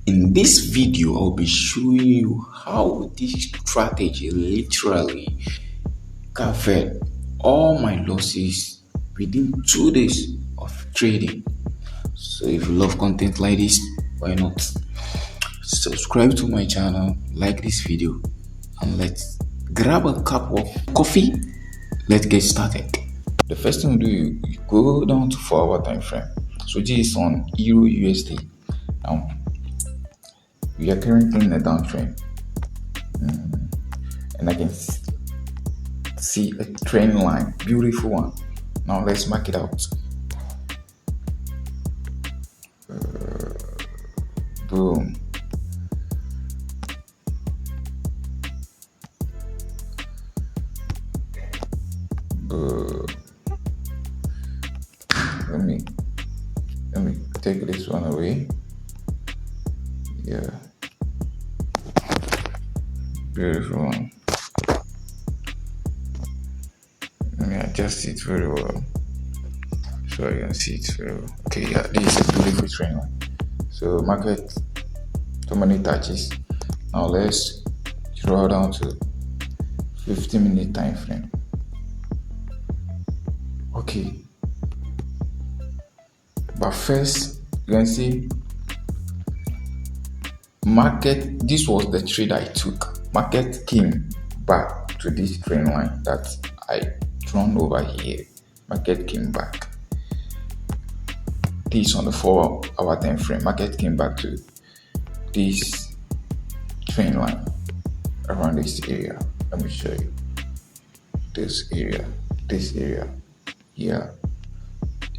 In this video, I'll be showing you how this strategy literally covered all my losses within 2 days of trading. So if you love content like this, why not subscribe to my channel, like this video, and let's grab a cup of coffee. Let's get started. The first thing you do, you go down to 4-hour time frame. So this is on Euro USD. Now we are currently in a downtrend, and I can see a trend line, beautiful one. Now let's mark it out. Boom. Boom. Let me take this one away. Yeah. Beautiful one. Let me adjust it very well so I can see it very well. Okay, yeah, this is a beautiful trend line. So market, so many touches. Now let's draw down to 15-minute time frame. Okay, but first you can see market. This was the trade I took. Market came back to this trend line that I drawn over here. Market came back. This on the 4-hour time frame. Market came back to this trend line around this area. Let me show you this area here,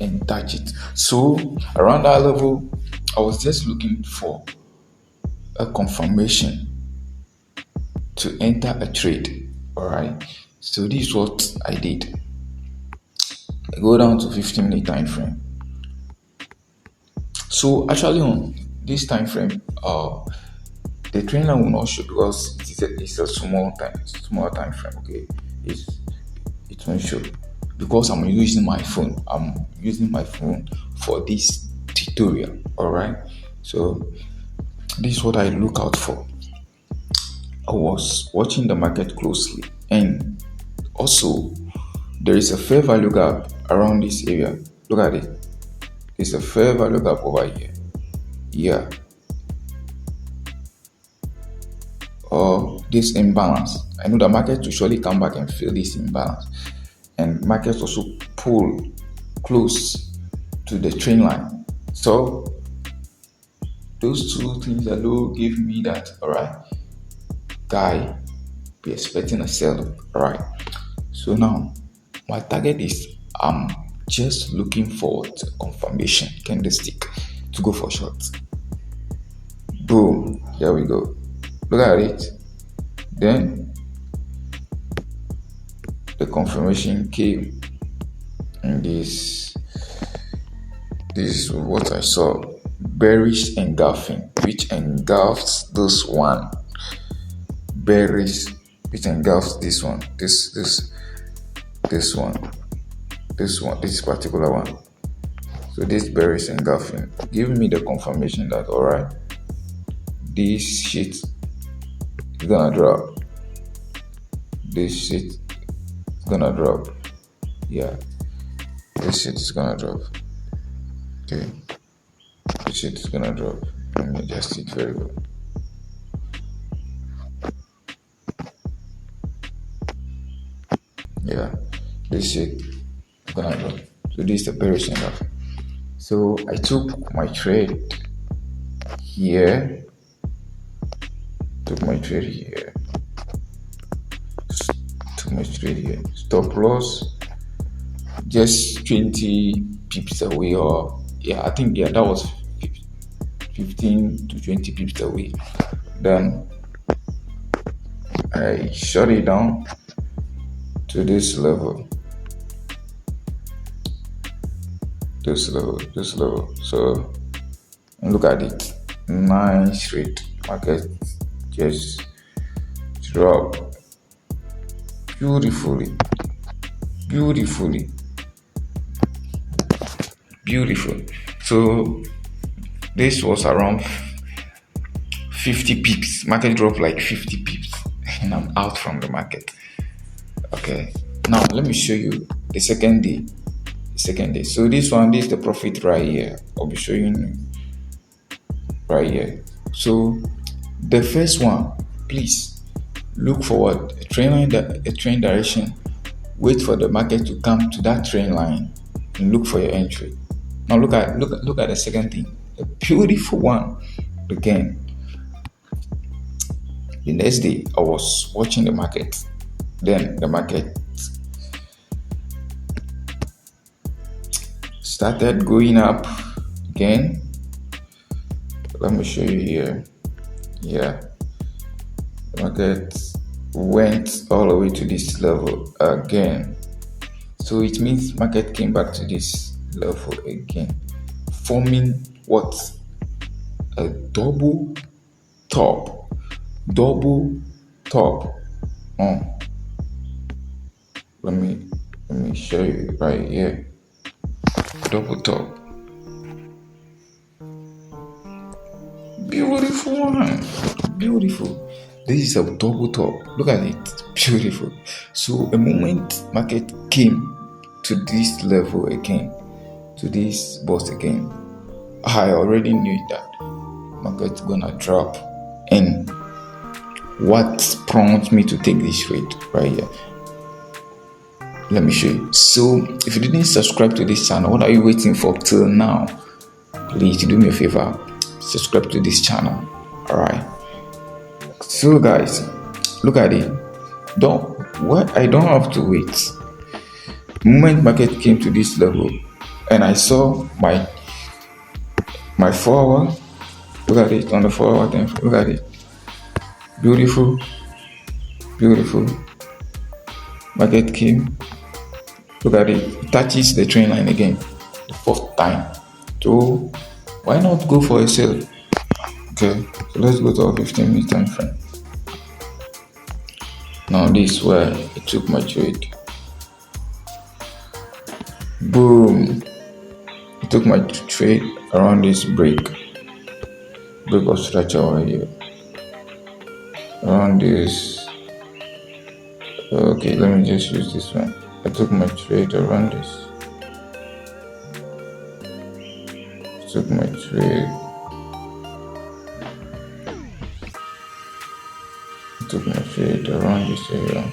and touch it. So around that level, I was just looking for a confirmation to enter a trade. All right, so this is what I did. I go down to 15-minute time frame. So actually on this time frame, the trend line will not show because it's a small time frame. Okay, it won't show because I'm using my phone. I'm using my phone for this tutorial. All right, so this is what I look out for. I was watching the market closely, and also there is a fair value gap around this area. Look at it. It's a fair value gap over here. Yeah. Or this imbalance. I know the market will surely come back and fill this imbalance. And markets also pull close to the trend line. So those two things alone give me that, alright, guy, be expecting a sell, alright. So now my target is just looking forward to confirmation candlestick to go for short. Boom, here we go. Look at it. Then the confirmation came, and this is what I saw: bearish engulfing, which engulfs this one. Bearish, which engulfs this one. This particular one. So this bearish engulfing give me the confirmation that alright, this shit is gonna drop. This shit is gonna drop. Yeah, this shit is gonna drop. Okay, this shit is gonna drop. Let me adjust it very well. Yeah, this shit is gonna drop. So this is the bearish engulfing. So I took my trade here. Took my trade here. Stop loss just 20 pips away, or I think that was 15 to 20 pips away. Then I shut it down to this level. So look at it. Nice rate. Market just drop beautifully. So this was around 50 pips. Market dropped like 50 pips and I'm out from the market. Okay. Now let me show you the second day. So this is the profit right here. I'll be showing you right here. So the first one, please look forward a trend direction. Wait for the market to come to that trend line and look for your entry. Now look at the second thing, a beautiful one again. The next day I was watching the market. Then the market started going up again. Let me show you here. Yeah, the market went all the way to this level again. So it means market came back to this level again, forming what? A double top. Let me show you right here. Double top. Beautiful one. Beautiful. This is a double top. Look at it. Beautiful. So a moment market came to this level again, to this bust again, I already knew that market's gonna drop. And what prompted me to take this trade right here? Let me show you. So if you didn't subscribe to this channel, what are you waiting for till now? Please do me a favor, subscribe to this channel. Alright. So guys, look at it. I don't have to wait. Moment market came to this level and I saw my 4 hour. Look at it on the 4 hour time. Look at it. Beautiful. Market came. Look at it. It touches the trend line again. The fourth time. So why not go for a sale? Okay. So let's go to our 15-minute time frame. Now this is where I took my trade. Boom. I took my trade around this break of structure over here. Around this. Okay, let me just use this one. I took my trade around this. Took my trade around this area.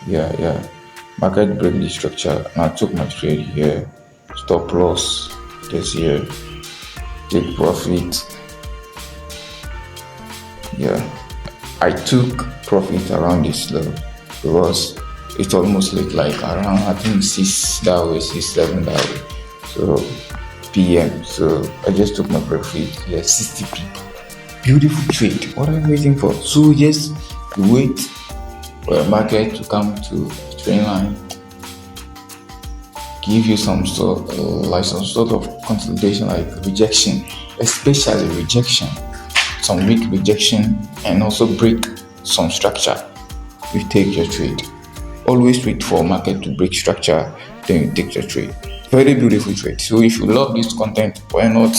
Yeah. Market break the structure and I took my trade here. Stop loss this here. Take profit. Yeah, I took profit around this level because it almost looked like around, I think 6 that way, 6, 7 that way. So PM. So I just took my profit here, 60p. Beautiful trade. What are you waiting for? So just wait for the market to come to the trend line, give you some sort of consolidation, like rejection, especially rejection, some weak rejection, and also break some structure. You take your trade. Always wait for market to break structure, then you take your trade. Very beautiful trade. So if you love this content, why not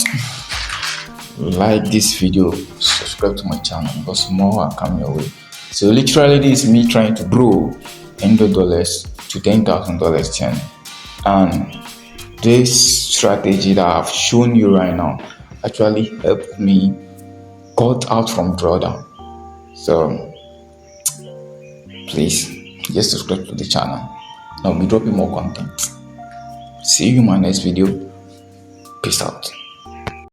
like this video, subscribe to my channel because more are coming your way. So literally this is me trying to grow $100 to $10,000 channel, and this strategy that I've shown you right now actually helped me got out from drawdown. So please just subscribe to the channel. I'll be dropping more content. See you in my next video. Peace out.